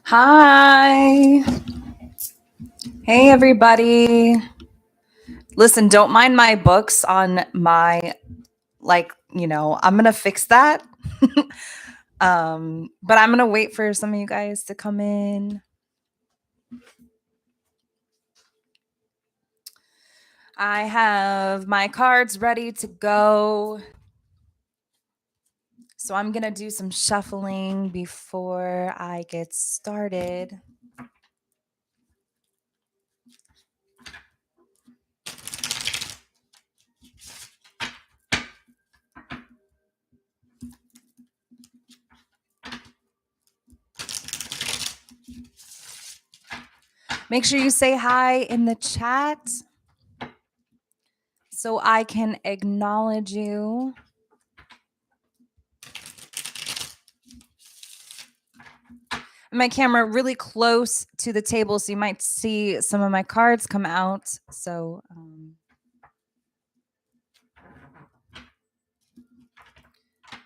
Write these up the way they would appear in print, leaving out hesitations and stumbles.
Hi. Hey, everybody. Listen, don't mind my books on my, I'm going to fix that. But I'm going to wait for some of you guys to come in. I have my cards ready to go. So I'm going to do some shuffling before I get started. Make sure you say hi in the chat so I can acknowledge you. My camera really close to the table, so you might see some of my cards come out. So,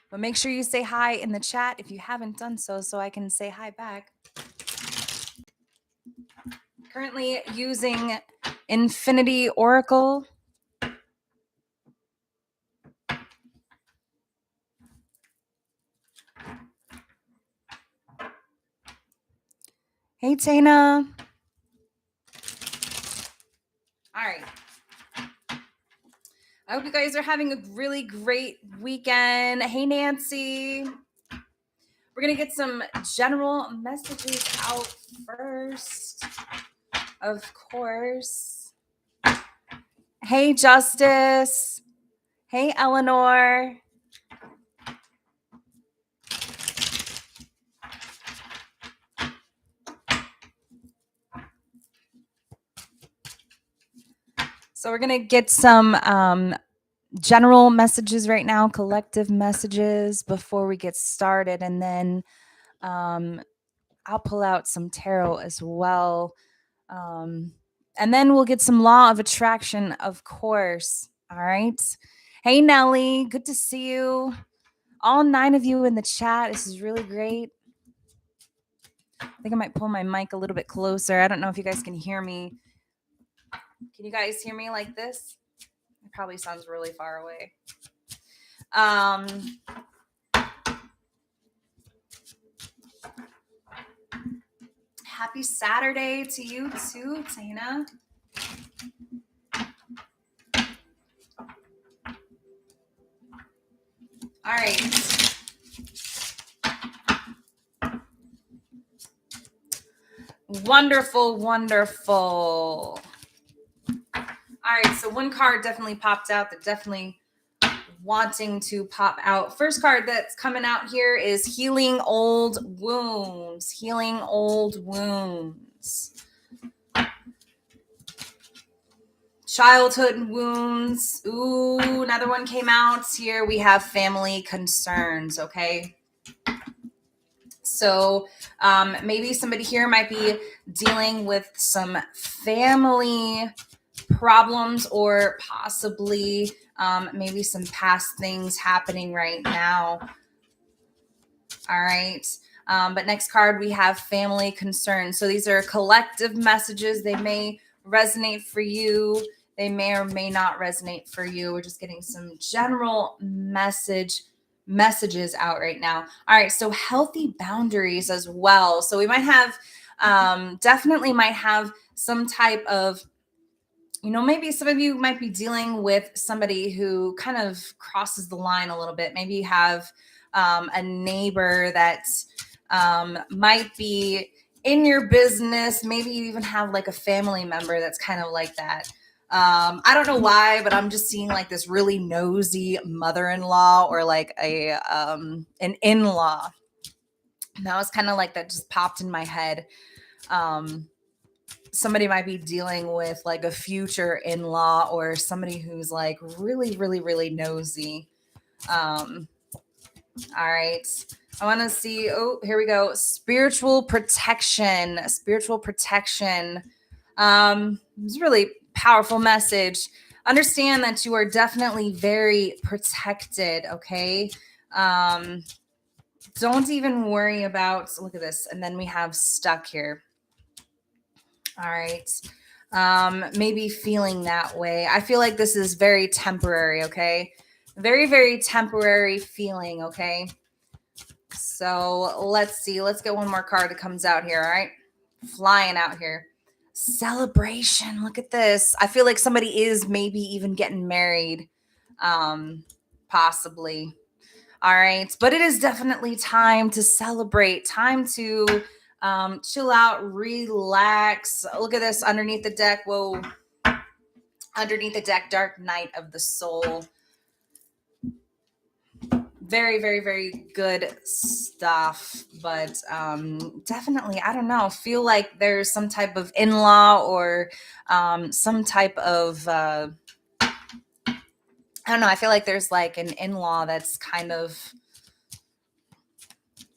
but make sure you say hi in the chat if you haven't done so I can say hi back. Currently using Infinity Oracle. Hey, Tana. All right. I hope you guys are having a really great weekend. Hey, Nancy. We're going to get some general messages out first, of course. Hey, Justice. Hey, Eleanor. So we're going to get some general messages right now, collective messages before we get started. And then I'll pull out some tarot as well. And then we'll get some law of attraction, of course. All right. Hey, Nellie. Good to see you. All 9 of you in the chat. This is really great. I think I might pull my mic a little bit closer. I don't know if you guys can hear me. Can you guys hear me like this? It probably sounds really far away. Happy Saturday to you too, Tana. All right. Wonderful, wonderful. All right, so one card definitely popped out that definitely wanting to pop out. First card that's coming out here is Healing Old Wounds. Healing Old Wounds. Childhood wounds. Ooh, another one came out. Here we have family concerns, okay? So maybe somebody here might be dealing with some family problems or possibly maybe some past things happening right now. All right. But next card, we have family concerns. So these are collective messages. They may resonate for you. They may or may not resonate for you. We're just getting some general messages out right now. All right. So healthy boundaries as well. So we might have, definitely might have some type of, maybe some of you might be dealing with somebody who kind of crosses the line a little bit. Maybe you have a neighbor that might be in your business. Maybe you even have like a family member that's kind of like that. I don't know why, but I'm just seeing like this really nosy mother-in-law or like an in-law. That was kind of like that just popped in my head. Somebody might be dealing with like a future in-law or somebody who's like really, really, really nosy. All right. I want to see. Oh, here we go. Spiritual protection. Spiritual protection. It's a really powerful message. Understand that you are definitely very protected. Okay. Don't even worry about, look at this. And then we have stuck here. All right. Maybe feeling that way. I feel like this is very temporary, okay? Very, very temporary feeling, okay? So let's see. Let's get one more card that comes out here, all right? Flying out here. Celebration. Look at this. I feel like somebody is maybe even getting married. Possibly. All right. But it is definitely time to celebrate, time to chill out, relax. Look at this underneath the deck. Whoa. Underneath the deck, Dark Night of the Soul. Very, very, very good stuff. But definitely, I don't know, feel like there's some type of in-law or some type of I don't know. I feel like there's like an in-law that's kind of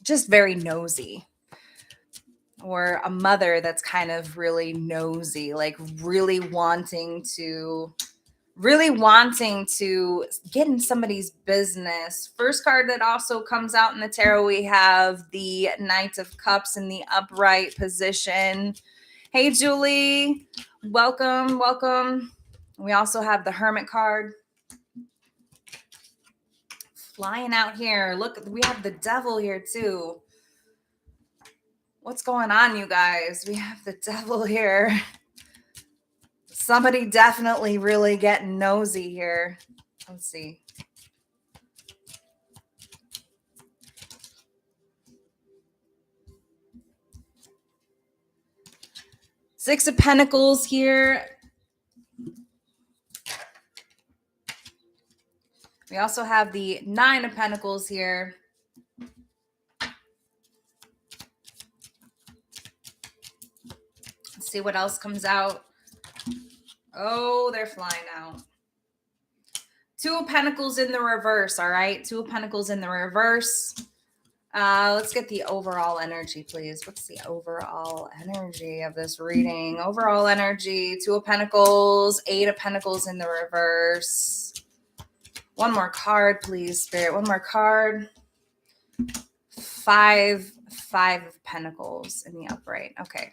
just very nosy, or a mother that's kind of really nosy, like really wanting to get in somebody's business. First card that also comes out in the tarot, we have the Knight of Cups in the upright position. Hey, Julie, welcome, welcome. We also have the Hermit card flying out here. Look, we have the Devil here too. What's going on, you guys? We have the Devil here. Somebody definitely really getting nosy here. Let's see. Six of Pentacles here. We also have the Nine of Pentacles here. Let's see what else comes out. Oh, they're flying out. Two of Pentacles in the reverse, all right? Two of Pentacles in the reverse. Let's get the overall energy, please. What's the overall energy of this reading? Overall energy, Two of Pentacles, Eight of Pentacles in the reverse. One more card, please, Spirit. One more card. Five of Pentacles in the upright. Okay.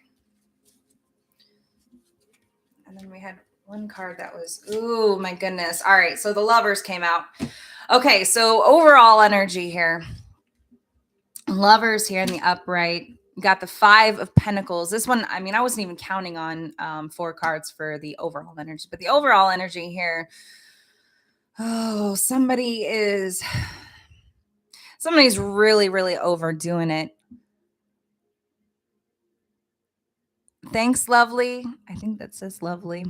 And then we had one card that was, ooh, my goodness. All right, so the Lovers came out. Okay, so overall energy here. Lovers here in the upright. You got the Five of Pentacles. This one, I mean, I wasn't even counting on 4 cards for the overall energy, but the overall energy here, oh, somebody's really, really overdoing it. Thanks, lovely. I think that says lovely.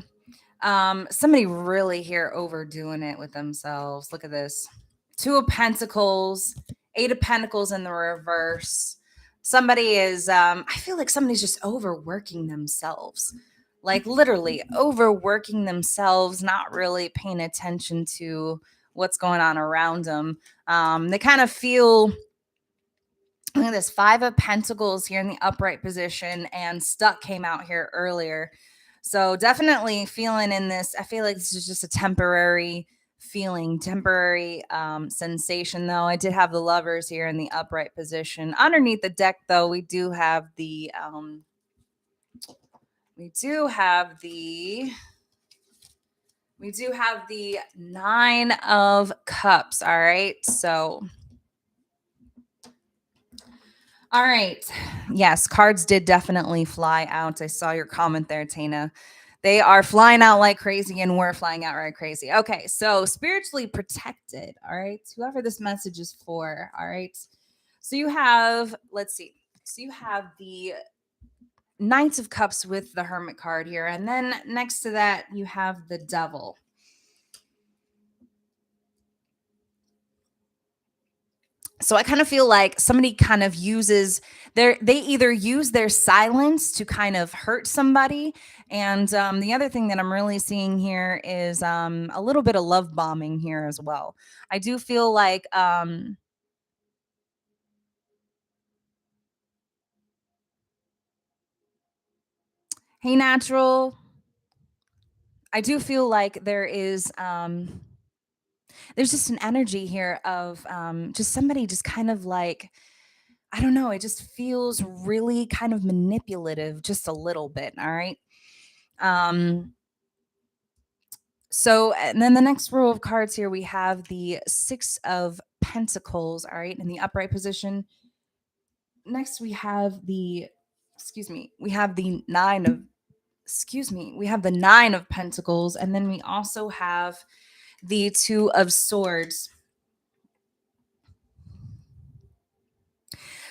Somebody really here overdoing it with themselves. Look at this. Two of Pentacles, Eight of Pentacles in the reverse. Somebody is, I feel like somebody's just overworking themselves. Like literally overworking themselves, not really paying attention to what's going on around them. They kind of feel, look at this, Five of Pentacles here in the upright position, and Stuck came out here earlier. So definitely feeling in this, I feel like this is just a temporary feeling, temporary sensation, though. I did have the Lovers here in the upright position. Underneath the deck, though, we do have the Nine of Cups. All right. So all right. Yes, cards did definitely fly out. I saw your comment there, Tana. They are flying out like crazy, and we're flying out right crazy. Okay, so spiritually protected. All right. Whoever this message is for. All right. So you have, let's see. So you have the Knights of Cups with the Hermit card here. And then next to that, you have the Devil. So I kind of feel like somebody kind of uses they either use their silence to kind of hurt somebody. And the other thing that I'm really seeing here is a little bit of love bombing here as well. I do feel like hey, Natural, I do feel like there's just an energy here of just somebody just kind of like I don't know, it just feels really kind of manipulative just a little bit, all right? Um so and then the next row of cards here we have the 6 of pentacles, all right, in the upright position. Next we have the excuse me, we have the 9 of we have the 9 of pentacles, and then we also have the 2 of swords.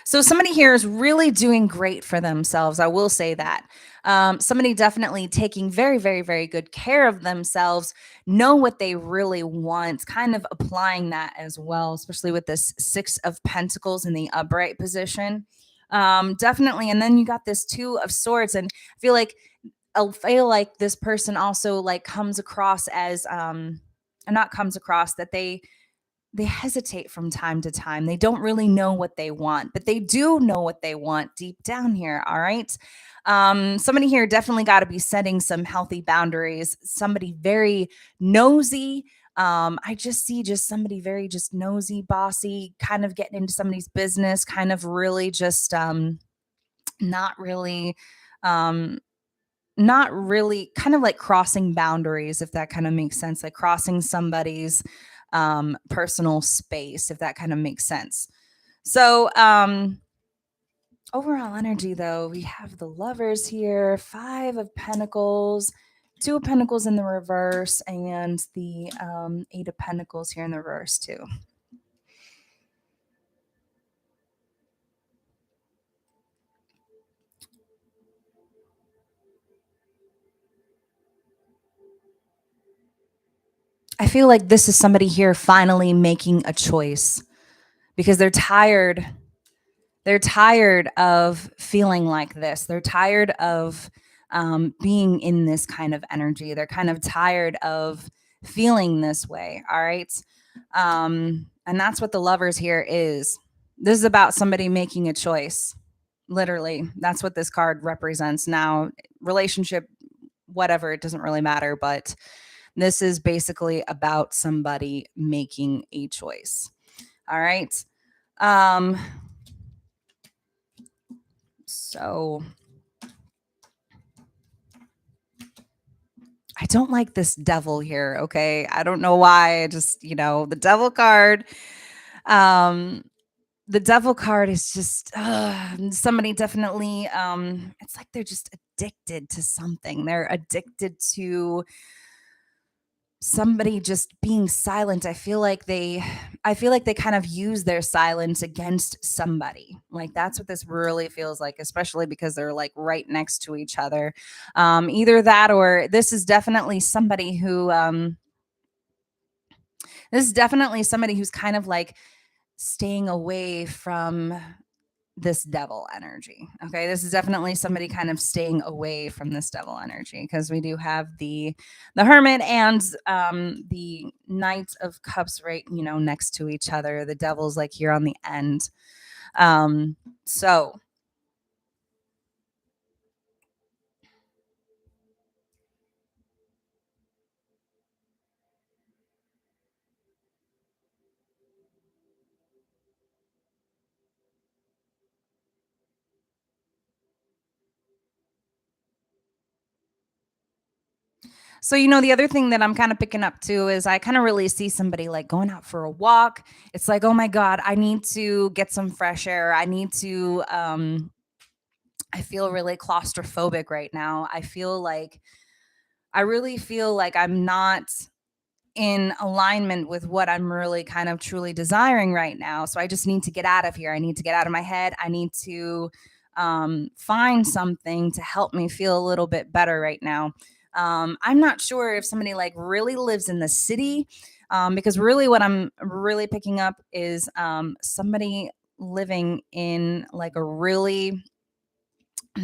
So somebody here is really doing great for themselves. I will say that. Somebody definitely taking very, very, very good care of themselves, know what they really want, kind of applying that as well, especially with this 6 of pentacles in the upright position. Definitely. And then you got this 2 of swords, and I feel like this person also like comes across as not comes across that they hesitate from time to time. They don't really know what they want, but they do know what they want deep down here. All right. Somebody here definitely got to be setting some healthy boundaries. Somebody very nosy. I just see just somebody very just nosy, bossy, kind of getting into somebody's business, kind of really just not really um not really kind of like crossing boundaries, if that kind of makes sense, like crossing somebody's personal space, if that kind of makes sense. So overall energy though, we have the lovers here, 5 of pentacles, 2 of pentacles in the reverse, and the 8 of pentacles here in the reverse too. I feel like this is somebody here finally making a choice because they're tired. They're tired of feeling like this. They're tired of being in this kind of energy. They're kind of tired of feeling this way. All right. And that's what the lovers here is. This is about somebody making a choice. Literally, that's what this card represents. Now, relationship, whatever, it doesn't really matter, but this is basically about somebody making a choice. All right. Um, so I don't like this devil here, okay? I don't know why. I just, the devil card. Um, the devil card is just somebody definitely it's like they're just addicted to something. They're addicted to somebody just being silent. I feel like they kind of use their silence against somebody. Like that's what this really feels like, especially because they're like right next to each other. Either that, or this is definitely somebody who's kind of like staying away from this devil energy. Okay, this is definitely somebody kind of staying away from this devil energy, because we do have the hermit and the knight of cups right, next to each other. The devil's like here on the end. So the other thing that I'm kind of picking up too is I kind of really see somebody like going out for a walk. It's like, oh my God, I need to get some fresh air. I feel really claustrophobic right now. I really feel like I'm not in alignment with what I'm really kind of truly desiring right now. So I just need to get out of here. I need to get out of my head. I need to find something to help me feel a little bit better right now. I'm not sure if somebody like really lives in the city, because really what I'm really picking up is somebody living in like a really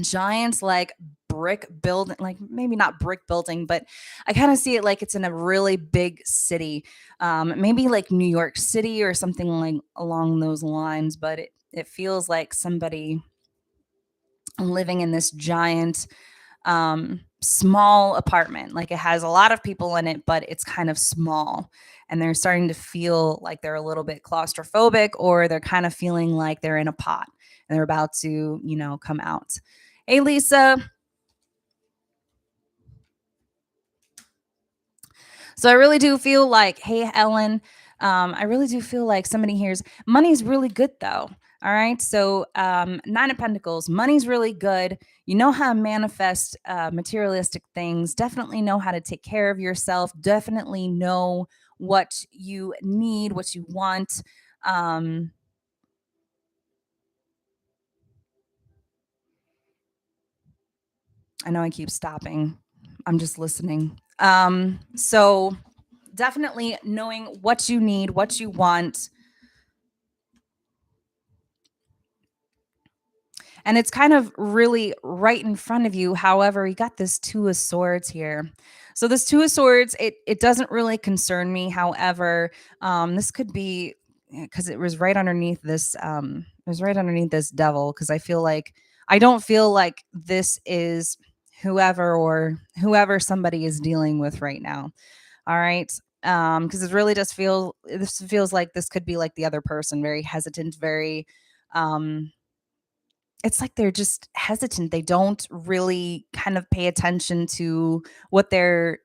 giant like brick building, like maybe not brick building, but I kind of see it like it's in a really big city, maybe like New York City or something like along those lines. But it feels like somebody living in this giant small apartment. Like it has a lot of people in it, but it's kind of small. And they're starting to feel like they're a little bit claustrophobic, or they're kind of feeling like they're in a pot and they're about to, come out. Hey, Lisa. So I really do feel like, hey, Ellen, I really do feel like somebody here's money's really good though. All right. So, Nine of Pentacles, money's really good. You know how to manifest materialistic things. Definitely know how to take care of yourself. Definitely know what you need, what you want. Um, I know I keep stopping. I'm just listening. So definitely knowing what you need, what you want. And it's kind of really right in front of you. However, you got this Two of Swords here. So this Two of Swords, it doesn't really concern me. However, this could be because it was right underneath this. It was right underneath this Devil. Because I don't feel like this is whoever somebody is dealing with right now. All right. Because it really does feel this feels like this could be like the other person, very hesitant, very it's like they're just hesitant. They don't really kind of pay attention to what they're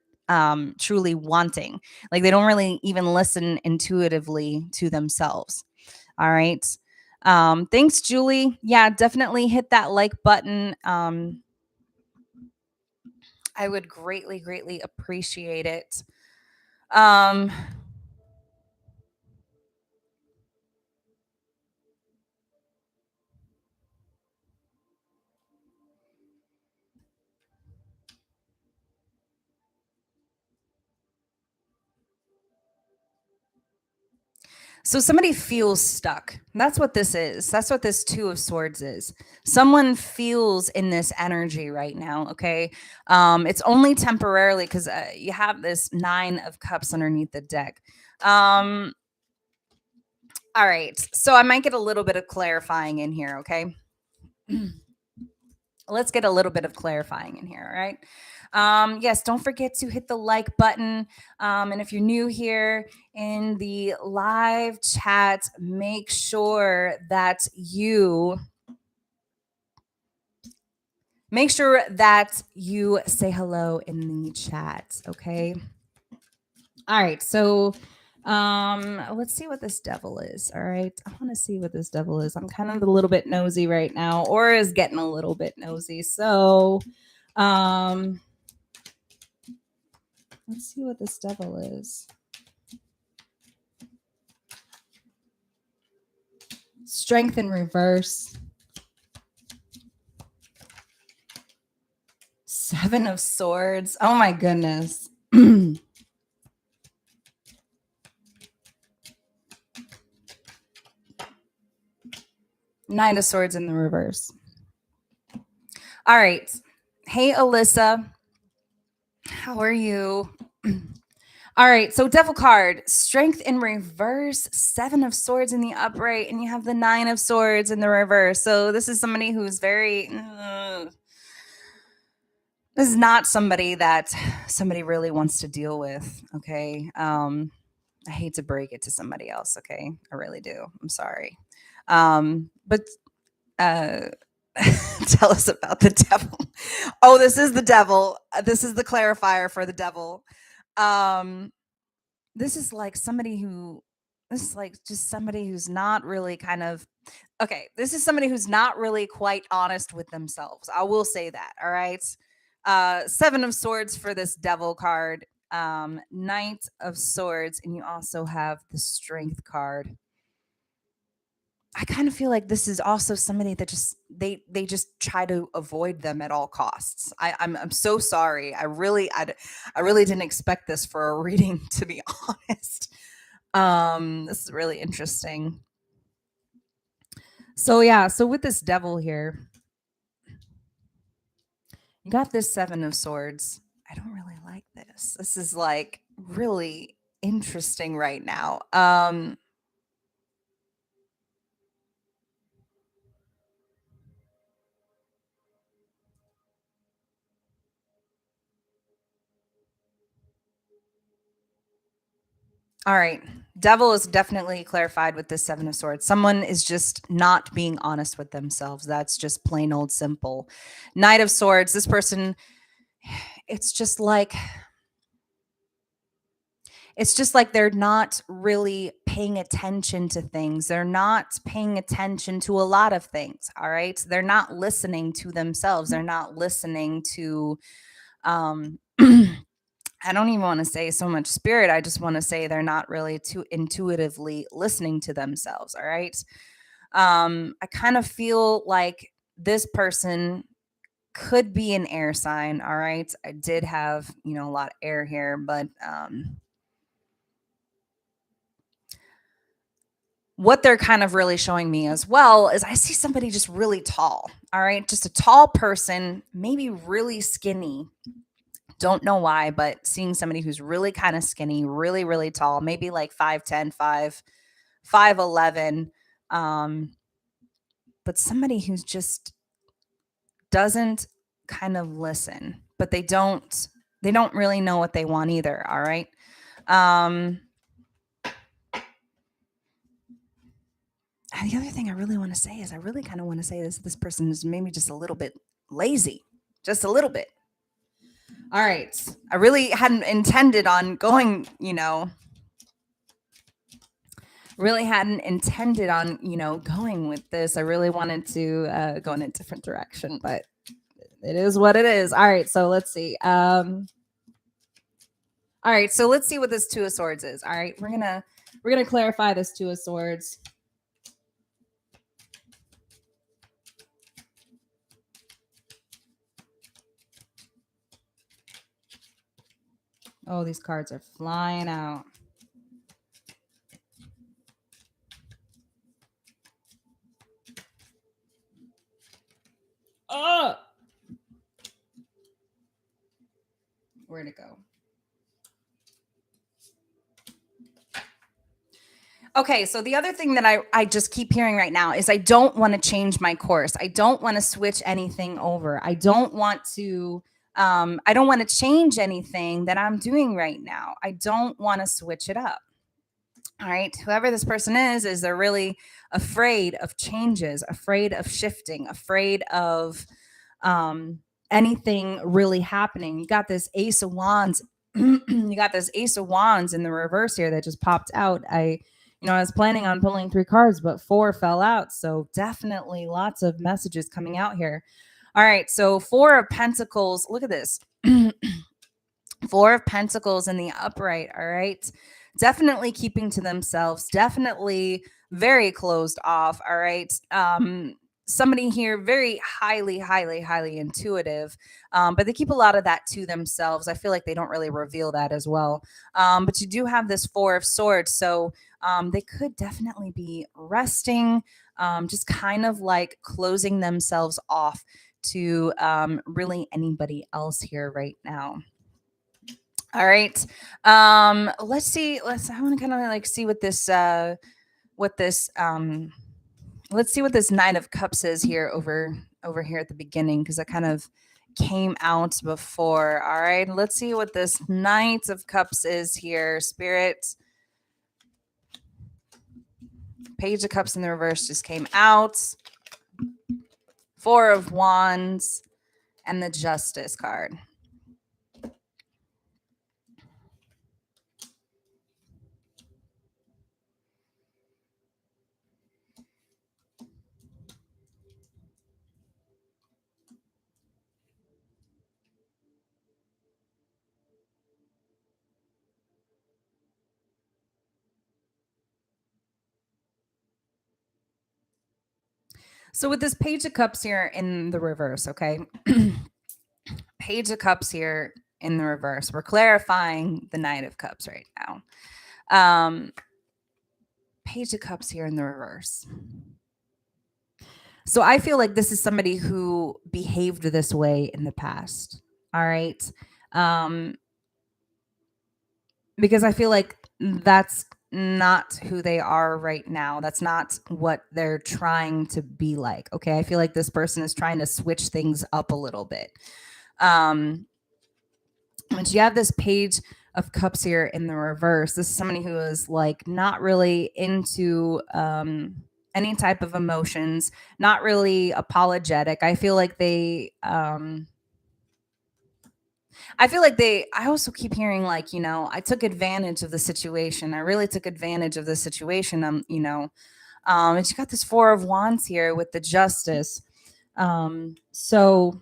truly wanting. Like they don't really even listen intuitively to themselves. All right. Thanks, Julie. Yeah, definitely hit that like button. I would greatly, greatly appreciate it. Um, So somebody feels stuck. That's what this is. That's what this Two of Swords is. Someone feels in this energy right now. Okay, it's only temporarily because you have this Nine of Cups underneath the deck. Um, all right, so I might get a little bit of clarifying in here. Okay, let's get a little bit of clarifying in here. All right. Yes, don't forget to hit the like button. And if you're new here in the live chat, make sure that you say hello in the chat. Okay. All right. So let's see what this Devil is. All right. I want to see what this Devil is. I'm kind of a little bit nosy right now, or is getting a little bit nosy. So um let's see what this Devil is. Strength in reverse. Seven of Swords. Oh my goodness. Nine of Swords in the reverse. All right. Hey, Alyssa. How are you? All right. So, Devil card, strength in reverse, Seven of Swords in the upright, and you have the Nine of Swords in the reverse. So, this is somebody who's very. This is not somebody that somebody really wants to deal with. Okay. I hate to break it to somebody else. Okay. I really do. I'm sorry. But uh, tell us about the Devil. Oh, this is the Devil. This is the clarifier for the Devil. Um, this is like somebody who, this is like just somebody who's not really kind of, okay, this is somebody who's not really quite honest with themselves. I will say that. All right. Seven of Swords for this Devil card. Knight of Swords, and you also have the Strength card. I kind of feel like this is also somebody that just they just try to avoid them at all costs. I'm so sorry. I really didn't expect this for a reading, to be honest. This is really interesting. So yeah, so with this Devil here, you got this Seven of Swords. I don't really like this. This is like really interesting right now. All right. Devil is definitely clarified with this Seven of Swords. Someone is just not being honest with themselves. That's just plain old simple. Knight of Swords, this person, it's just like they're not really paying attention to things. They're not paying attention to a lot of things. All right. They're not listening to themselves. They're not listening to I don't even want to say so much spirit. I just want to say they're not really too intuitively listening to themselves. All right. I kind of feel like this person could be an air sign. All right. I did have, a lot of air here, but what they're kind of really showing me as well is I see somebody just really tall. All right. Just a tall person, maybe really skinny. Don't know why, but seeing somebody who's really kind of skinny, really, really tall, maybe like 5'10, 5'11. But somebody who's just doesn't kind of listen, but they don't really know what they want either. All right. And the other thing I really want to say is I really kind of want to say this person is maybe just a little bit lazy, just a little bit. All right. I really hadn't intended on going, really hadn't intended on, going with this. I really wanted to go in a different direction, but it is what it is. All right. So let's see. All right. So let's see what this Two of Swords is. All right. We're going to clarify this Two of Swords. Oh, these cards are flying out. Oh, where'd it go? Okay, so the other thing that I just keep hearing right now is I don't want to change my course. I don't want to switch anything over. I don't want to change anything that I'm doing right now. I don't want to switch it up. All right, whoever this person is they're really afraid of changes, afraid of shifting, afraid of anything really happening. You got this Ace of Wands. You got this Ace of Wands in the reverse here that just popped out. I was planning on pulling 3 cards, but 4 fell out. So definitely lots of messages coming out here. All right, so 4 of Pentacles. Look at this. 4 of Pentacles in the upright. All right. Definitely keeping to themselves. Definitely very closed off. All right. Somebody here very highly, highly, highly intuitive, but they keep a lot of that to themselves. I feel like they don't really reveal that as well. But you do have this 4 of Swords. So they could definitely be resting, just kind of like closing themselves off to really anybody else here right now. All right. Let's see. I want to kind of like see what this let's see what this Nine of Cups is here over here at the beginning, because I kind of came out before. All right. Let's see what this Knight of Cups is here. Spirit. Page of Cups in the reverse just came out. 4 of Wands and the Justice card. So with this Page of Cups here in the reverse, okay? Page of Cups here in the reverse. We're clarifying the Knight of Cups right now. Page of Cups here in the reverse. So I feel like this is somebody who behaved this way in the past. All right. Because I feel like that's not who they are right now. That's not what they're trying to be like. Okay. I feel like this person is trying to switch things up a little bit. But you have this Page of Cups here in the reverse. This is somebody who is like not really into any type of emotions, not really apologetic. I feel like I also keep hearing like, I took advantage of the situation. I really took advantage of the situation. And she got this Four of Wands here with the Justice. So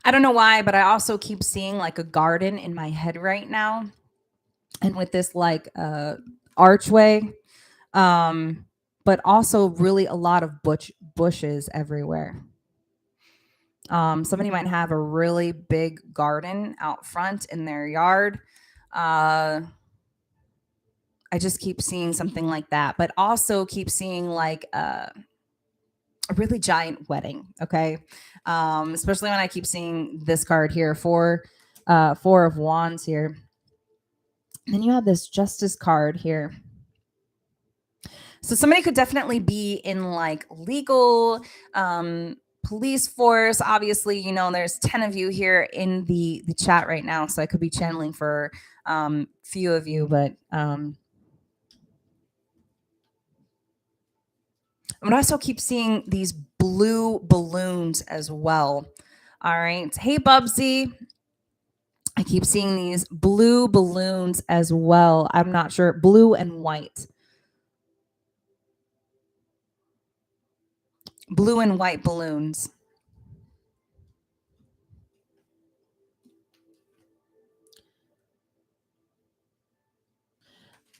I don't know why, but I also keep seeing like a garden in my head right now. And with this like archway, um, but also really a lot of bushes everywhere. Somebody might have a really big garden out front in their yard. Uh, I just keep seeing something like that, but also keep seeing like a really giant wedding. Okay, especially when I keep seeing this card here, Four of Wands here. And then you have this Justice card here. So somebody could definitely be in like legal, police force. Obviously, there's 10 of you here in the chat right now, so I could be channeling for few of you, but I would also keep seeing these blue balloons as well. All right. Hey, Bubsy. I keep seeing these blue balloons as well. I'm not sure. Blue and white. Blue and white balloons.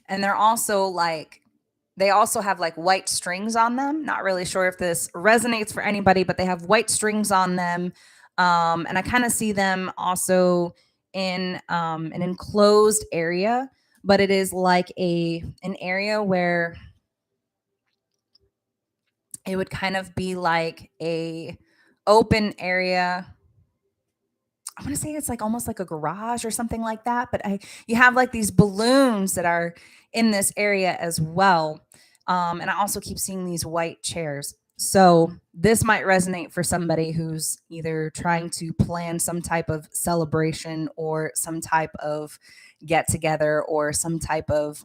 And they also have like white strings on them. Not really sure if this resonates for anybody, but they have white strings on them. And I kind of see them also in an enclosed area, but it is like an area where it would kind of be like a open area. I want to say it's like almost like a garage or something like that, but you have like these balloons that are in this area as well. And I also keep seeing these white chairs. So this might resonate for somebody who's either trying to plan some type of celebration or some type of get together or some type of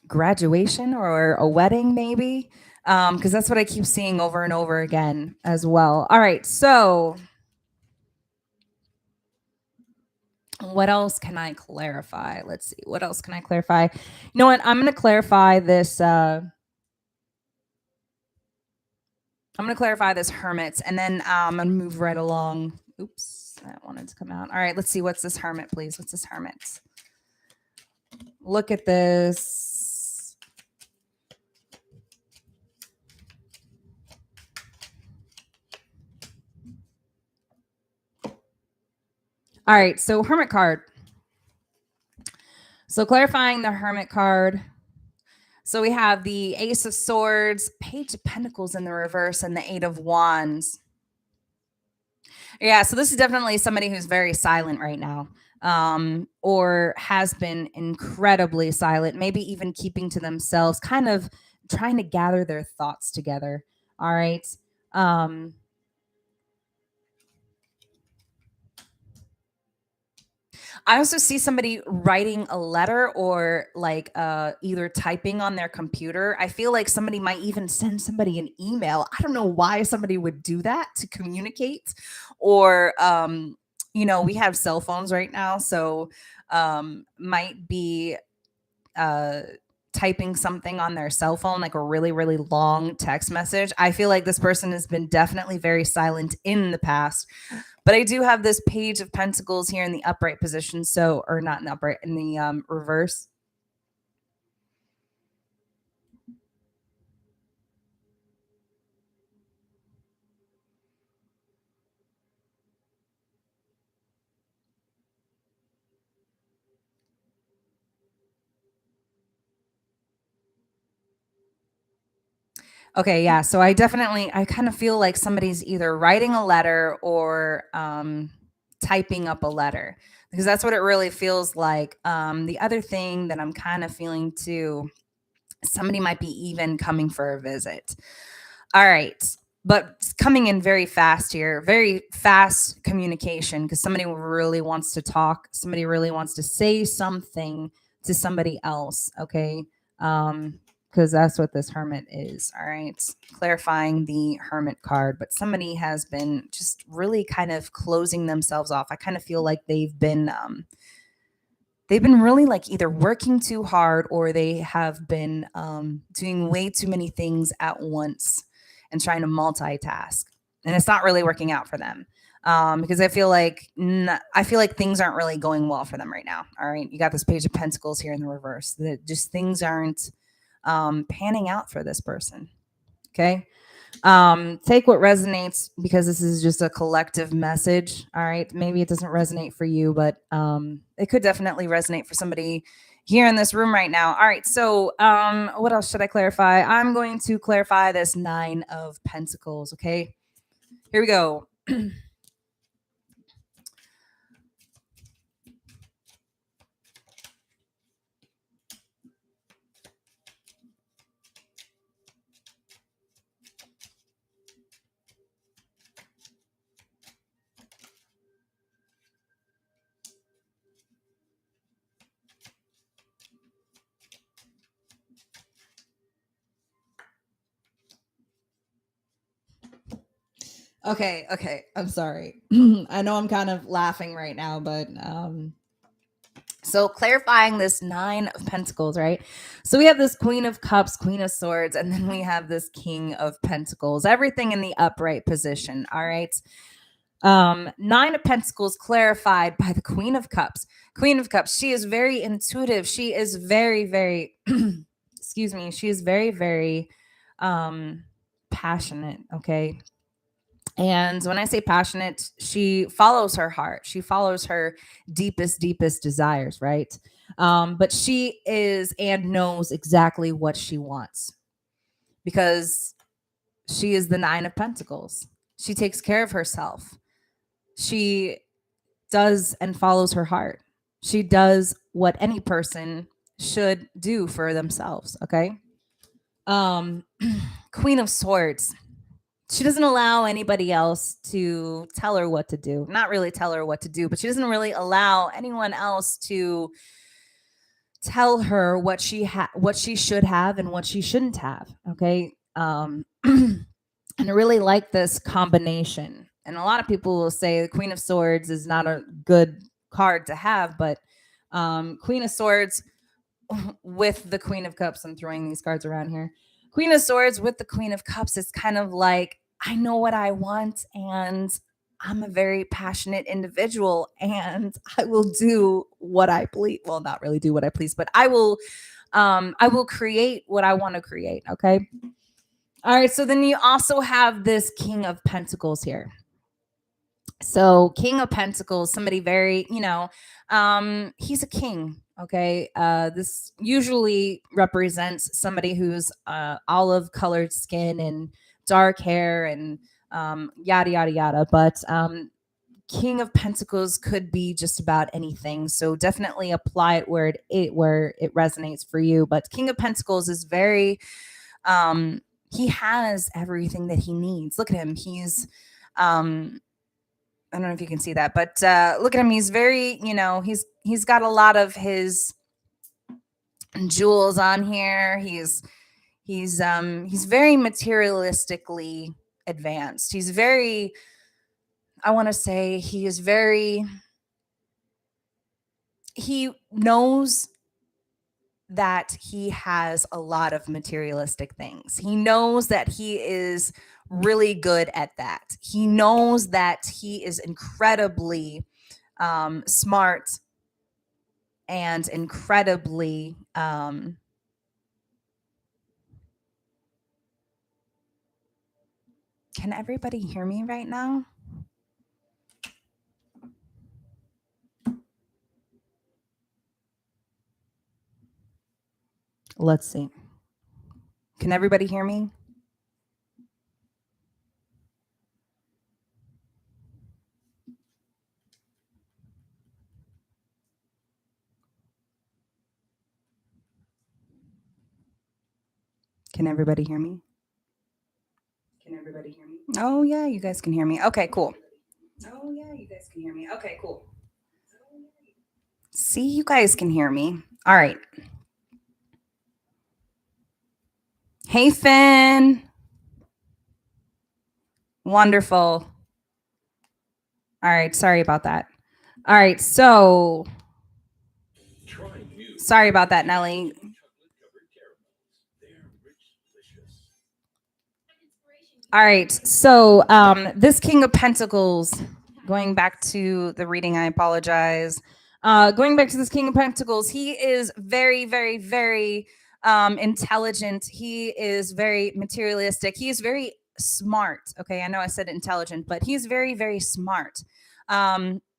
graduation or a wedding, maybe. Because that's what I keep seeing over and over again as well. All right. So what else can I clarify? Let's see. What else can I clarify? You know what? I'm going to clarify this. I'm going to clarify this Hermit, and then I'm going to move right along. Oops, that wanted to come out. All right, let's see. What's this Hermit, please? What's this Hermit? Look at this. All right, so Hermit card. So clarifying the Hermit card. So we have the Ace of Swords, Page of Pentacles in the reverse, and the Eight of Wands. Yeah, so this is definitely somebody who's very silent right now, or has been incredibly silent, maybe even keeping to themselves, kind of trying to gather their thoughts together. All right. I also see somebody writing a letter or like either typing on their computer. I feel like somebody might even send somebody an email. I don't know why somebody would do that to communicate. Or we have cell phones right now, so might be uh typing something on their cell phone, like a really, really long text message. I feel like this person has been definitely very silent in the past. But I do have this Page of Pentacles here in the upright position. So, or not in the upright, in the reverse. Okay, yeah. So I kind of feel like somebody's either writing a letter or typing up a letter, because that's what it really feels like. The other thing that I'm kind of feeling too, somebody might be even coming for a visit. All right. But it's coming in very fast here, very fast communication, because somebody really wants to talk. Somebody really wants to say something to somebody else. Okay. Because that's what this hermit is. All right. Clarifying the hermit card. But somebody has been just really kind of closing themselves off. I kind of feel like they've been really like either working too hard, or they have been doing way too many things at once and trying to multitask, and it's not really working out for them. Because I feel like things aren't really going well for them right now. All right, you got this Page of Pentacles here in the reverse. That just things aren't panning out for this person. Okay. Take what resonates, because this is just a collective message. All right, maybe it doesn't resonate for you, but it could definitely resonate for somebody here in this room right now. All right, so what else should I clarify? I'm going to clarify this Nine of Pentacles. Okay, here we go. Okay, I'm sorry. I know I'm kind of laughing right now, but so clarifying this Nine of Pentacles, right? So we have this Queen of Cups, Queen of Swords, and then we have this King of Pentacles. Everything in the upright position. All right. Nine of Pentacles clarified by the Queen of Cups. Queen of Cups. She is very intuitive. She is very, very excuse me. She is very, very passionate. Okay. And when I say passionate, she follows her heart. She follows her deepest desires, right? But she is and knows exactly what she wants, because she is the Nine of Pentacles. She takes care of herself. She does and follows her heart. She does what any person should do for themselves, okay? Um Queen of Swords. She doesn't allow anybody else to tell her what to do. Not really tell her what to do, but she doesn't really allow anyone else to tell her what she should have and what she shouldn't have. Okay. And I really like this combination. And a lot of people will say the Queen of Swords is not a good card to have, but Queen of Swords with the Queen of Cups, I'm throwing these cards around here. Queen of Swords with the Queen of Cups is kind of like, I know what I want, and I'm a very passionate individual, and I will do what I please. Well, not really do what I please, but I will create what I want to create. Okay. All right. So then you also have this King of Pentacles here. So King of Pentacles, somebody very, he's a king. Okay. This usually represents somebody who's olive colored skin and dark hair and yada yada yada. But King of Pentacles could be just about anything. So definitely apply it where it resonates for you. But King of Pentacles is very he has everything that he needs. Look at him. He's I don't know if you can see that, but look at him. He's very, he's got a lot of his jewels on here. He's very materialistically advanced. He's very, I want to say he is very, he knows that he has a lot of materialistic things. He knows that he is really good at that. He knows that he is incredibly smart and incredibly can everybody hear me right now? Let's see. Can everybody hear me? Can everybody hear me? Can everybody hear me? Oh, yeah, you guys can hear me. Okay, cool. Oh, yeah, you guys can hear me. Okay, cool. See, you guys can hear me. All right. Hey, Finn. Wonderful. All right, sorry about that. All right, so sorry about that, Nelly. All right, so this King of Pentacles, going back to the reading, I apologize. Going back to this King of Pentacles, he is very, very, very intelligent. He is very materialistic. He is very smart. Okay, I know I said intelligent, but he's very, very smart.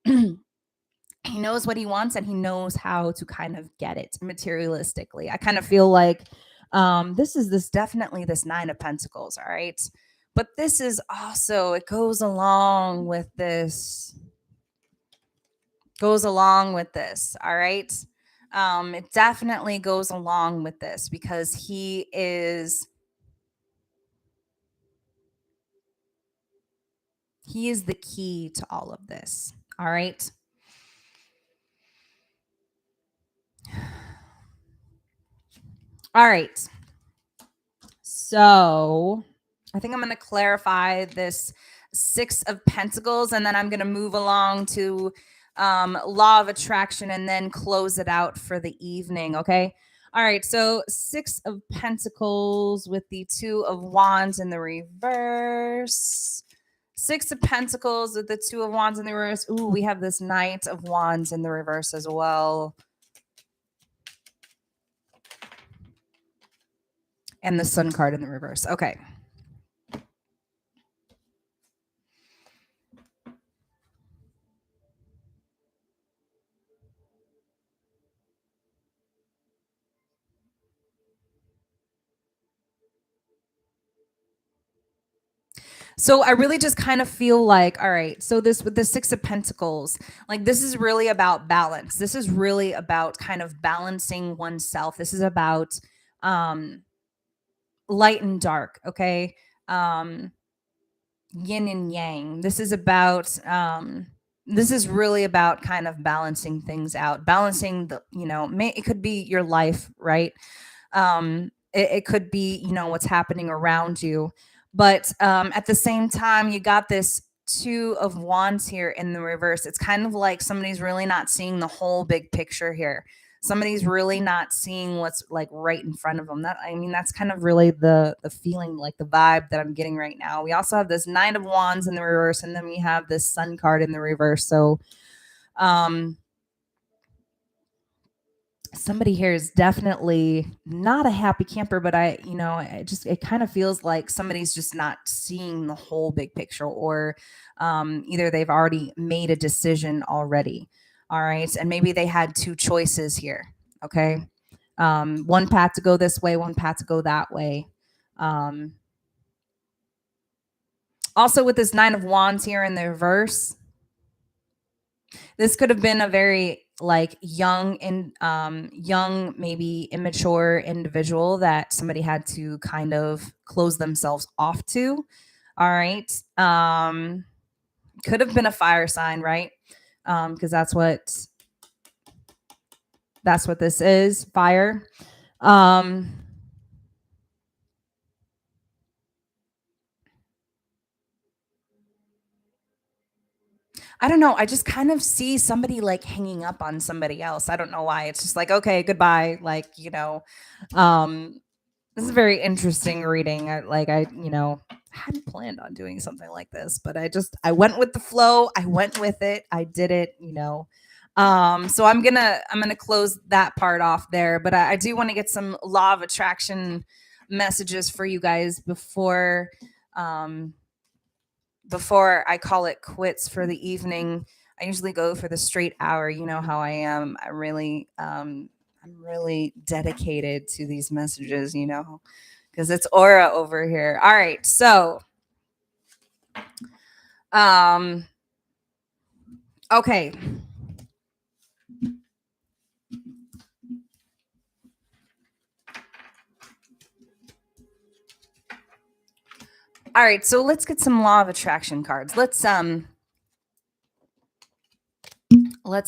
He knows what he wants and he knows how to kind of get it materialistically. I kind of feel like this definitely this Nine of Pentacles, all right? But this is also, it goes along with this, all right? It definitely goes along with this because he is the key to all of this, all right? All right. So I think I'm going to clarify this Six of Pentacles, and then I'm going to move along to Law of Attraction and then close it out for the evening. Okay. All right. So Six of Pentacles with the Two of Wands in the reverse. Six of Pentacles with the Two of Wands in the reverse. Ooh, we have this Knight of Wands in the reverse as well. And the Sun card in the reverse. Okay. So I really just kind of feel like, all right, so this with the Six of Pentacles, like this is really about balance. This is really about kind of balancing oneself. This is about um light and dark, okay? Yin and yang. This is really about kind of balancing things out. Balancing the, it could be your life, right? It could be, what's happening around you, but at the same time you got this Two of Wands here in the reverse. It's kind of like somebody's really not seeing the whole big picture here. Somebody's really not seeing what's like right in front of them. That's kind of really the feeling, like the vibe that I'm getting right now. We also have this Nine of Wands in the reverse, and then we have this Sun card in the reverse. So somebody here is definitely not a happy camper, but it kind of feels like somebody's just not seeing the whole big picture, or either they've already made a decision already. All right. And maybe they had two choices here. Okay. One path to go this way, one path to go that way. Also, with this Nine of Wands here in the reverse, this could have been a very like young and young, maybe immature individual that somebody had to kind of close themselves off to. All right. Could have been a fire sign, right? Because that's what this is, fire. I don't know. I just kind of see somebody like hanging up on somebody else. I don't know why. It's just like, okay, goodbye. Like, this is a very interesting reading. I hadn't planned on doing something like this, but I went with the flow. I went with it. I did it. So I'm gonna close that part off there. But I do want to get some Law of Attraction messages for you guys before I call it quits for the evening. I usually go for the straight hour. You know how I am. I'm really dedicated to these messages, because it's aura over here. All right. So, okay. All right, so let's get some law of attraction cards. Let's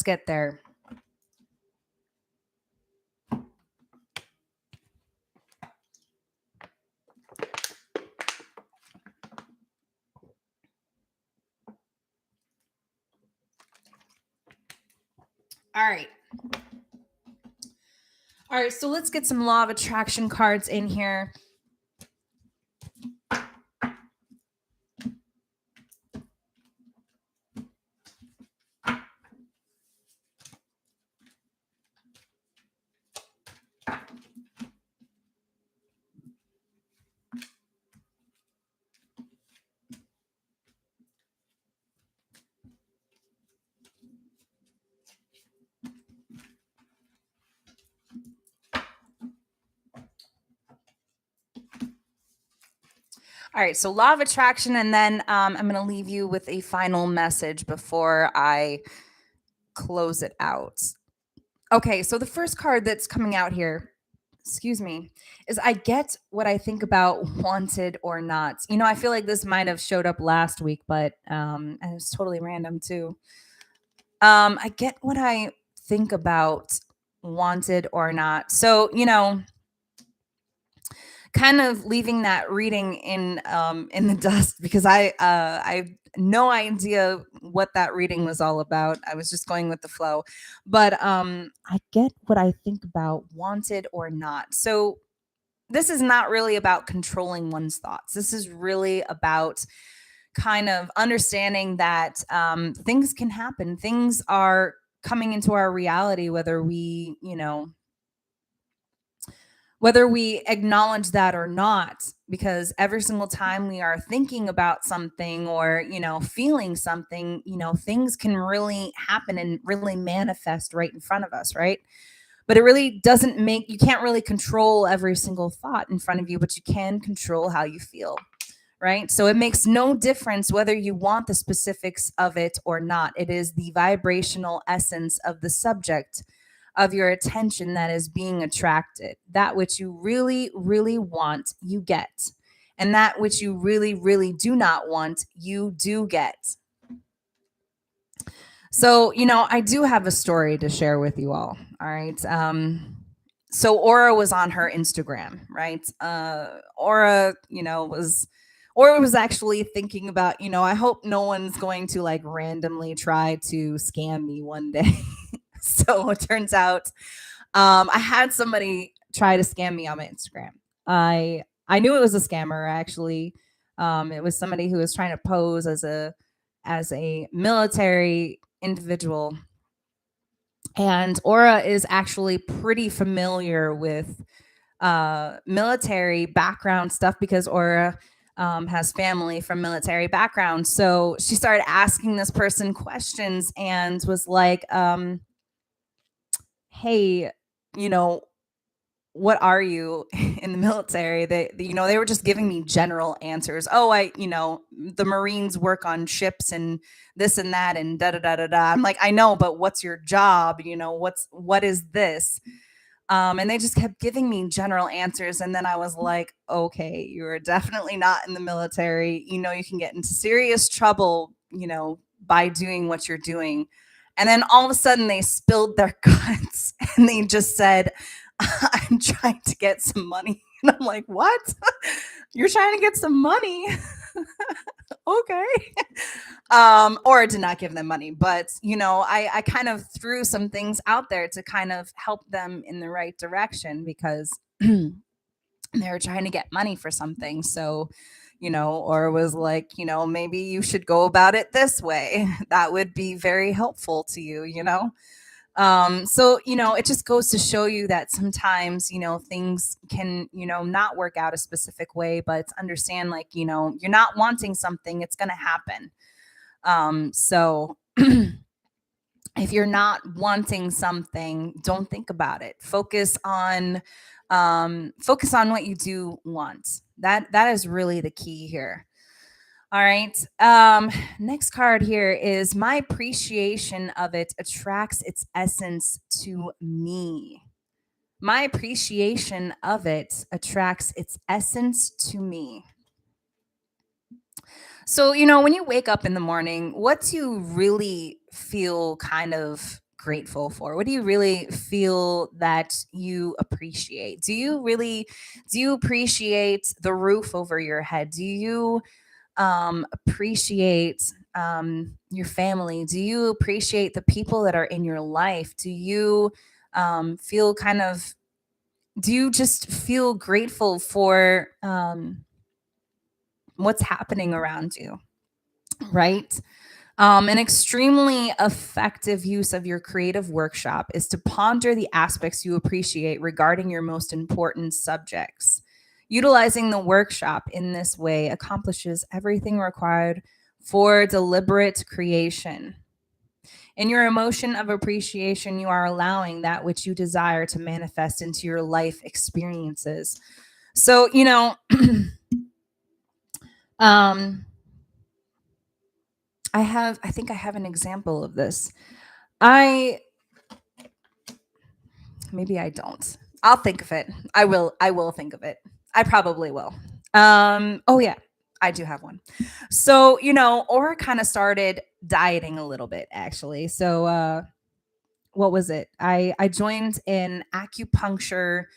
get there. All right. All right, so let's get some law of attraction cards in here. All right, so law of attraction, and then I'm going to leave you with a final message before I close it out. Okay, so the first card that's coming out here, excuse me, is I get what I think about wanted or not. You know, I feel like this might have showed up last week, but and it was totally random too. I get what I think about wanted or not. So, you know, kind of leaving that reading in the dust because I no idea what that reading was all about. I was just going with the flow. But I get what I think about wanted or not. So this is not really about controlling one's thoughts. This is really about kind of understanding that things can happen. Things are coming into our reality, whether we, you know, whether we acknowledge that or not, because every single time we are thinking about something or, you know, feeling something, you know, things can really happen and really manifest right in front of us, right? But it really doesn't make, you can't really control every single thought in front of you, but you can control how you feel, right? So it makes no difference whether you want the specifics of it or not. It is the vibrational essence of the subject of your attention that is being attracted. That which you really, really want, you get. And that which you really, really do not want, you do get. So, you know, I do have a story to share with you all. All right. So Aura was on her Instagram, right? Aura, you know, Aura was actually thinking about, you know, I hope no one's going to like randomly try to scam me one day. So it turns out I had somebody try to scam me on my Instagram. I knew it was a scammer actually. It was somebody who was trying to pose as a military individual, and Aura is actually pretty familiar with military background stuff because Aura has family from military background. So she started asking this person questions and was like, "Hey, you know, what are you in the military?" You know, they were just giving me general answers. Oh, you know, the Marines work on ships and this and that and da da da da da. I'm like, I know, but what's your job? You know, what is this? And they just kept giving me general answers. And then I was like, okay, you're definitely not in the military. You know, you can get into serious trouble, you know, by doing what you're doing. And then all of a sudden they spilled their guts and they just said, I'm trying to get some money. And I'm like, what? You're trying to get some money? Okay. Or did not give them money. But, you know, I kind of threw some things out there to kind of help them in the right direction because they were trying to get money for something. So, you know, or was like, you know, maybe you should go about it this way. That would be very helpful to you, you know? So, you know, it just goes to show you that sometimes, you know, things can, you know, not work out a specific way, but understand like, you know, you're not wanting something, it's going to happen. So if you're not wanting something, don't think about it. Focus on what you do want. That is really the key here. All right. Next card here is my appreciation of it attracts its essence to me. My appreciation of it attracts its essence to me. So, when you wake up in the morning, what do you really feel kind of grateful for? What do you really feel that you appreciate? Do you appreciate the roof over your head? Do you appreciate your family? Do you appreciate the people that are in your life? Feel kind of, do you just feel grateful for what's happening around you? Right? An extremely effective use of your creative workshop is to ponder the aspects you appreciate regarding your most important subjects. Utilizing the workshop in this way accomplishes everything required for deliberate creation. In your emotion of appreciation, you are allowing that which you desire to manifest into your life experiences. So, um, I think I have an example of this. I Maybe I don't. I'll think of it. I will think of it. I probably will. Oh yeah, I do have one. So, Aura kind of started dieting a little bit actually. So, what was it? I joined an acupuncture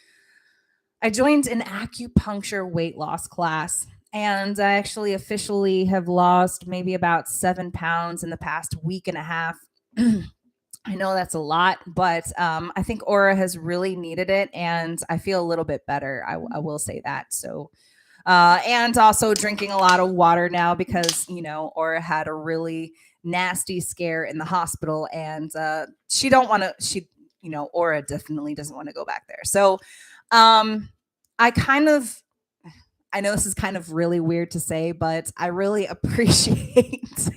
weight loss class, and I actually officially have lost maybe about 7 pounds in the past week and a half. I know that's a lot, but I think Aura has really needed it, and I feel a little bit better. I will say that. So, and also drinking a lot of water now because Aura had a really nasty scare in the hospital, and she don't want to. Aura definitely doesn't want to go back there. So, um, I kind of I know this is kind of really weird to say, but I really appreciate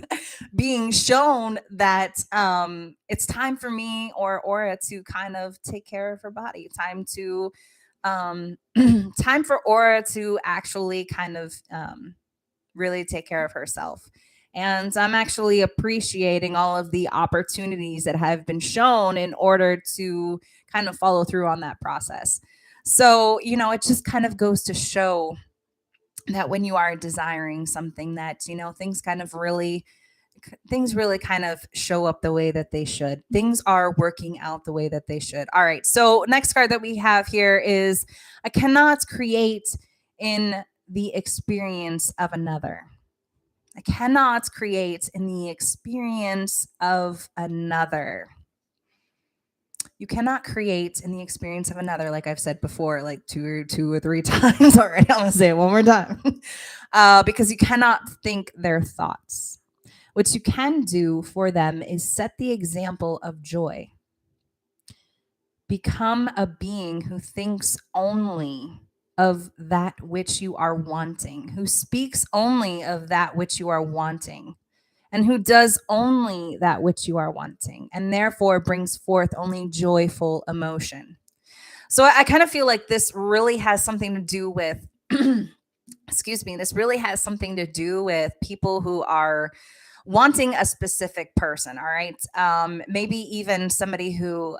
being shown that it's time for me or Aura to kind of take care of her body. Um, time for Aura to actually kind of really take care of herself. And I'm actually appreciating all of the opportunities that have been shown in order to kind of follow through on that process. So, it just kind of goes to show that when you are desiring something that things really kind of show up the way that they should. Things are working out the way that they should. All right, so next card that we have here is, I cannot create in the experience of another. I cannot create in the experience of another. You cannot create in the experience of another, like I've said before, like two or three times already. I'm gonna say it one more time. Because you cannot think their thoughts. What you can do for them is set the example of joy. Become a being who thinks only of that which you are wanting, who speaks only of that which you are wanting, and who does only that which you are wanting, and therefore brings forth only joyful emotion. So I kind of feel like this really has something to do with, excuse me, this really has something to do with people who are wanting a specific person. All right. Maybe even somebody who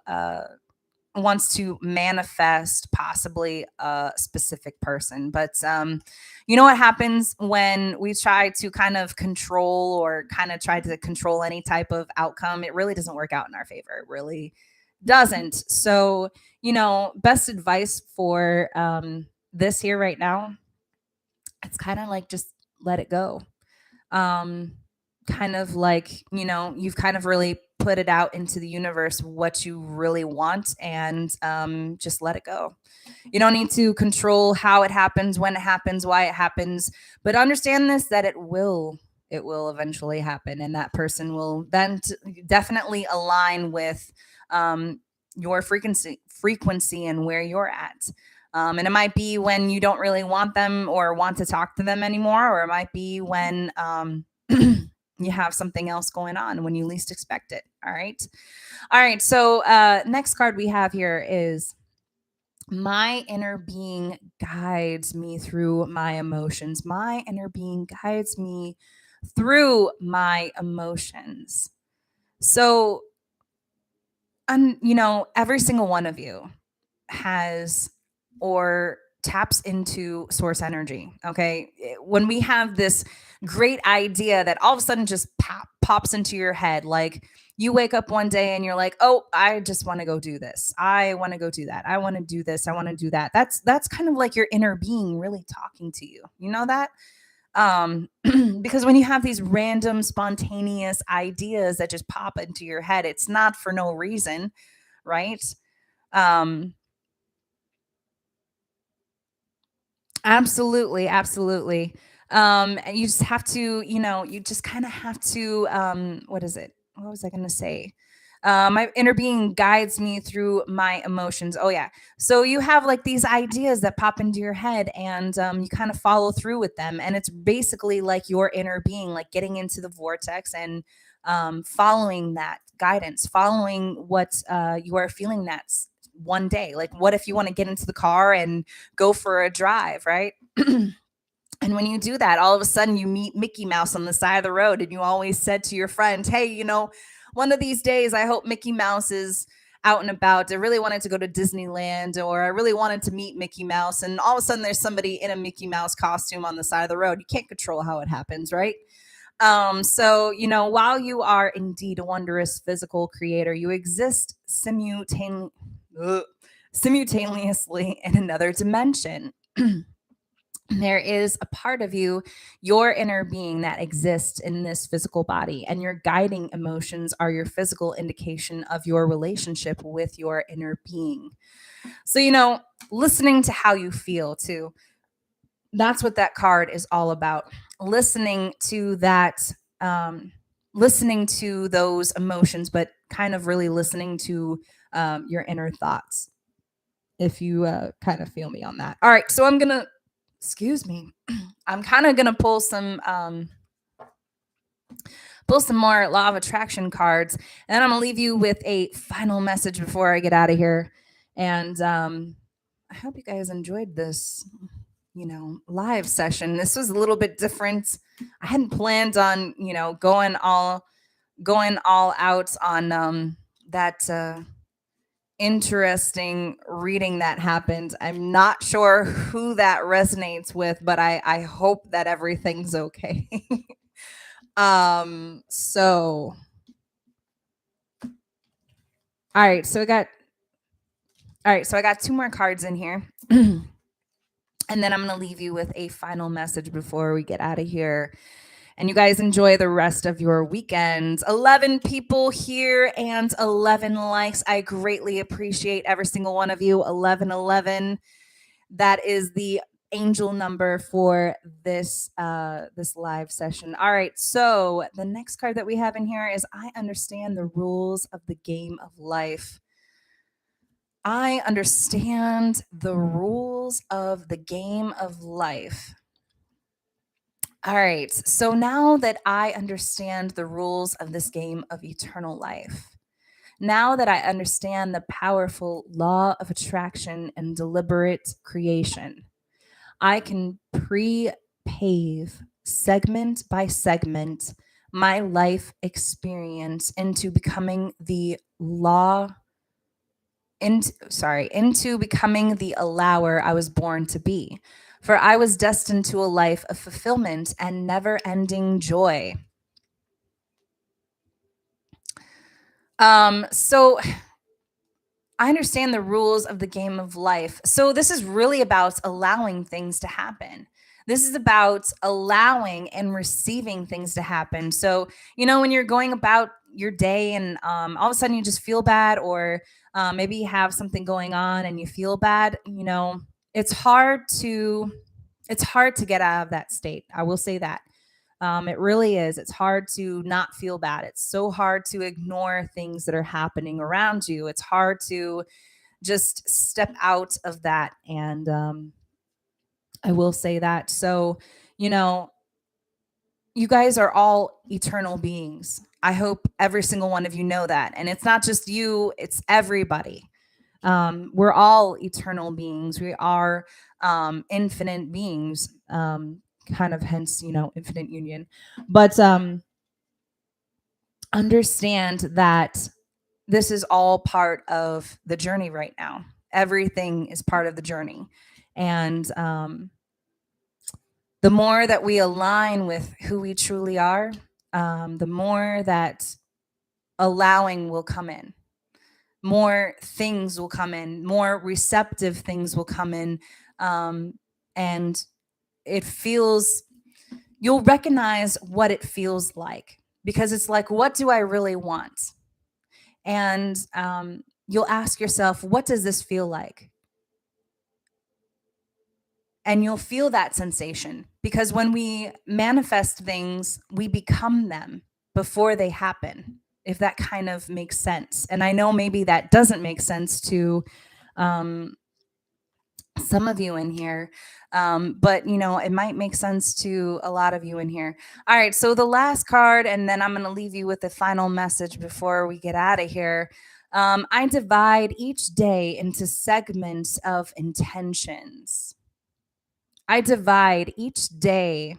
wants to manifest possibly a specific person. But you know what happens when we try to kind of control or kind of try to control any type of outcome? It really doesn't work out in our favor. It really doesn't. So, best advice for this here right now, it's kind of like just let it go. Um, Kind of like, you've kind of really put it out into the universe what you really want, and just let it go. You don't need to control how it happens, when it happens, why it happens, but understand this, that it will eventually happen, and that person will then definitely align with um, your frequency and where you're at. And it might be when you don't really want them or want to talk to them anymore, or it might be when you have something else going on when you least expect it. All right. All right. So, next card we have here is, my inner being guides me through my emotions. My inner being guides me through my emotions. So, every single one of you has, or taps into source energy. Okay. When we have this great idea that all of a sudden just pops into your head, like you wake up one day and you're like, oh, I just want to go do this. I want to go do that. I want to do this. I want to do that. That's kind of like your inner being really talking to you. You know that? Because when you have these random spontaneous ideas that just pop into your head, it's not for no reason, right? um Absolutely, absolutely. And you just have to, you just kind of have to, what is it? What was I going to say? My inner being guides me through my emotions. Oh, yeah. So you have like these ideas that pop into your head and you kind of follow through with them. And it's basically like your inner being, like getting into the vortex and following that guidance, following what you are feeling one day. Like, what if you want to get into the car and go for a drive, right? And when you do that, all of a sudden you meet Mickey Mouse on the side of the road, and you always said to your friend, hey, one of these days, I hope Mickey Mouse is out and about. I really wanted to go to Disneyland, or I really wanted to meet Mickey Mouse. And all of a sudden, there's somebody in a Mickey Mouse costume on the side of the road. You can't control how it happens, right? So, while you are indeed a wondrous physical creator, you exist simultaneously in another dimension. There is a part of you, your inner being, that exists in this physical body, and your guiding emotions are your physical indication of your relationship with your inner being. So, listening to how you feel too, that's what that card is all about. Listening to that, um, listening to those emotions, but kind of really listening to your inner thoughts, if you kind of feel me on that. All right, so excuse me, I'm kind of gonna pull some more law of attraction cards, and then I'm gonna leave you with a final message before I get out of here. And I hope you guys enjoyed this, live session. This was a little bit different. I hadn't planned on, going all out on that interesting reading that happened. I'm not sure who that resonates with, but I hope that everything's okay. So all right, so I got two more cards in here. And then I'm going to leave you with a final message before we get out of here. And you guys enjoy the rest of your weekend. 11 people here and 11 likes. I greatly appreciate every single one of you. 1111. That is the angel number for this live session. All right. So the next card that we have in here is I understand the rules of the game of life. I understand the rules of the game of life. All right. So now that I understand the rules of this game of eternal life, now that I understand the powerful law of attraction and deliberate creation, I can pre-pave segment by segment my life experience into becoming the into becoming the allower I was born to be. For I was destined to a life of fulfillment and never ending joy. So I understand the rules of the game of life. So this is really about allowing things to happen. This is about allowing and receiving things to happen. So, when you're going about your day and all of a sudden you just feel bad, or maybe you have something going on and you feel bad, it's hard to it's hard to get out of that state. I will say that. It really is. It's hard to not feel bad. It's so hard to ignore things that are happening around you. It's hard to just step out of that. And I will say that. So, you know, you guys are all eternal beings. I hope every single one of you know that. And it's not just you, it's everybody. We're all eternal beings. We are infinite beings. Kind of hence, infinite union. But understand that this is all part of the journey right now. Everything is part of the journey. And the more that we align with who we truly are, the more that allowing will come in, more things will come in, more receptive things will come in. And it feels, you'll recognize what it feels like, because it's like, what do I really want? And you'll ask yourself, what does this feel like? And you'll feel that sensation, because when we manifest things, we become them before they happen, if that kind of makes sense. And I know maybe that doesn't make sense to um, some of you in here, but it might make sense to a lot of you in here. All right, so the last card, and then I'm going to leave you with the final message before we get out of here. I divide each day into segments of intentions. I divide each day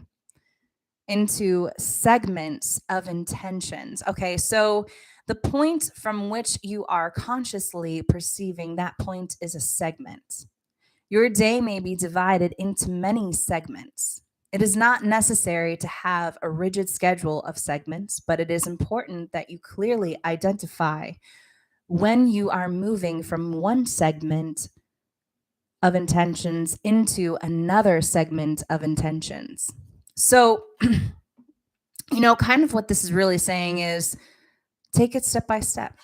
into segments of intentions. Okay, so the point from which you are consciously perceiving, that point is a segment. Your day may be divided into many segments. It is not necessary to have a rigid schedule of segments, but it is important that you clearly identify when you are moving from one segment of intentions into another segment of intentions. So, kind of what this is really saying is take it step by step.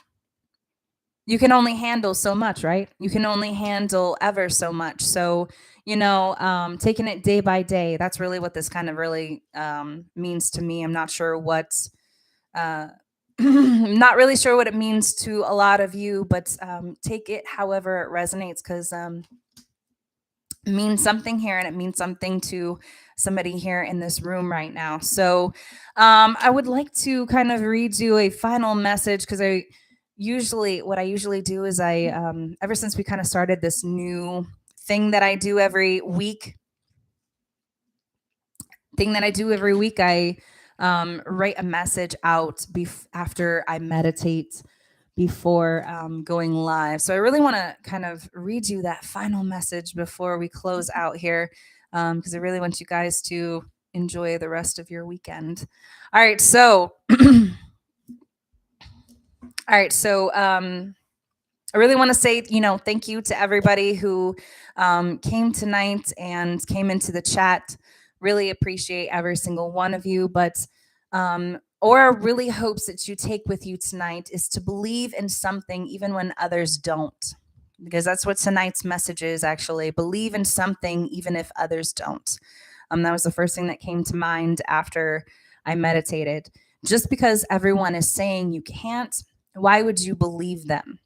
You can only handle so much, right? You can only handle ever so much. So, taking it day by day, that's really what this kind of really means to me. I'm not sure what, not really sure what it means to a lot of you, but take it however it resonates, because means something here, and it means something to somebody here in this room right now. So I would like to kind of read you a final message, because what I usually do is ever since we kind of started this new thing that I do every week, I write a message out after I meditate before going live. So I really want to kind of read you that final message before we close out here, because I really want you guys to enjoy the rest of your weekend. All right, so I really want to say, thank you to everybody who came tonight and came into the chat. Really appreciate every single one of you. But Aura really hopes that you take with you tonight is to believe in something even when others don't. Because that's what tonight's message is, actually. Believe in something even if others don't. That was the first thing that came to mind after I meditated. Just because everyone is saying you can't, why would you believe them?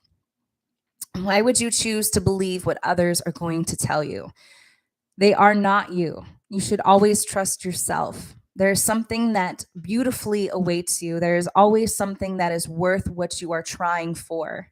Why would you choose to believe what others are going to tell you? They are not you. You should always trust yourself. There's something that beautifully awaits you. There is always something that is worth what you are trying for.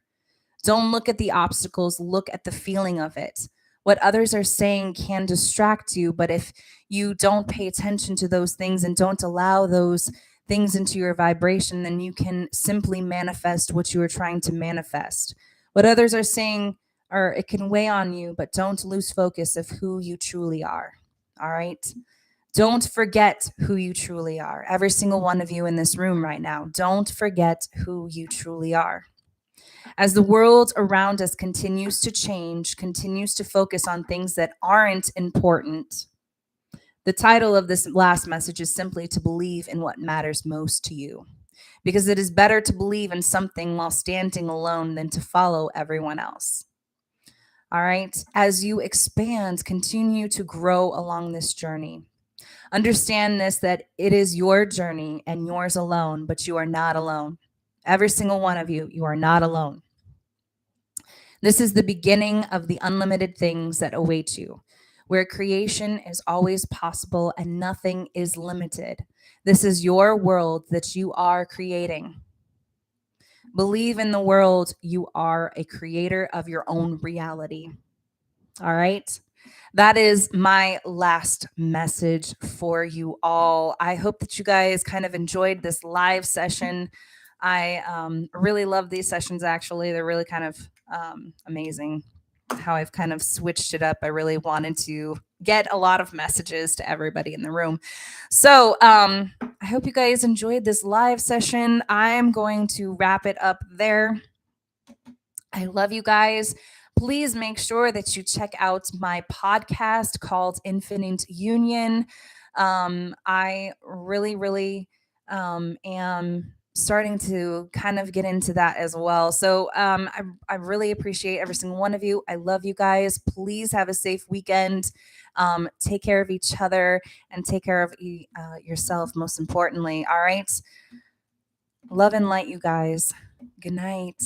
Don't look at the obstacles, look at the feeling of it. What others are saying can distract you, but if you don't pay attention to those things and don't allow those things into your vibration, then you can simply manifest what you are trying to manifest. What others are saying, or it can weigh on you, but don't lose focus of who you truly are. All right? Don't forget who you truly are. Every single one of you in this room right now, don't forget who you truly are. As the world around us continues to change, continues to focus on things that aren't important, the title of this last message is simply to believe in what matters most to you. Because it is better to believe in something while standing alone than to follow everyone else. All right? As you expand, continue to grow along this journey. Understand this, that it is your journey and yours alone, but you are not alone. Every single one of you, you are not alone. This is the beginning of the unlimited things that await you, where creation is always possible and nothing is limited. This is your world that you are creating. Believe in the world. You are a creator of your own reality. All right. That is my last message for you all. I hope that you guys kind of enjoyed this live session. I really love these sessions, actually. They're really kind of amazing. how I've kind of switched it up. I really wanted to get a lot of messages to everybody in the room. So I hope you guys enjoyed this live session. I'm going to wrap it up there. I love you guys. Please make sure that you check out my podcast called Infinite Union. I really am starting to kind of get into that as well. So I really appreciate every single one of you. I love you guys. Please have a safe weekend. Take care of each other and take care of yourself, most importantly. All right. Love and light, you guys. Good night.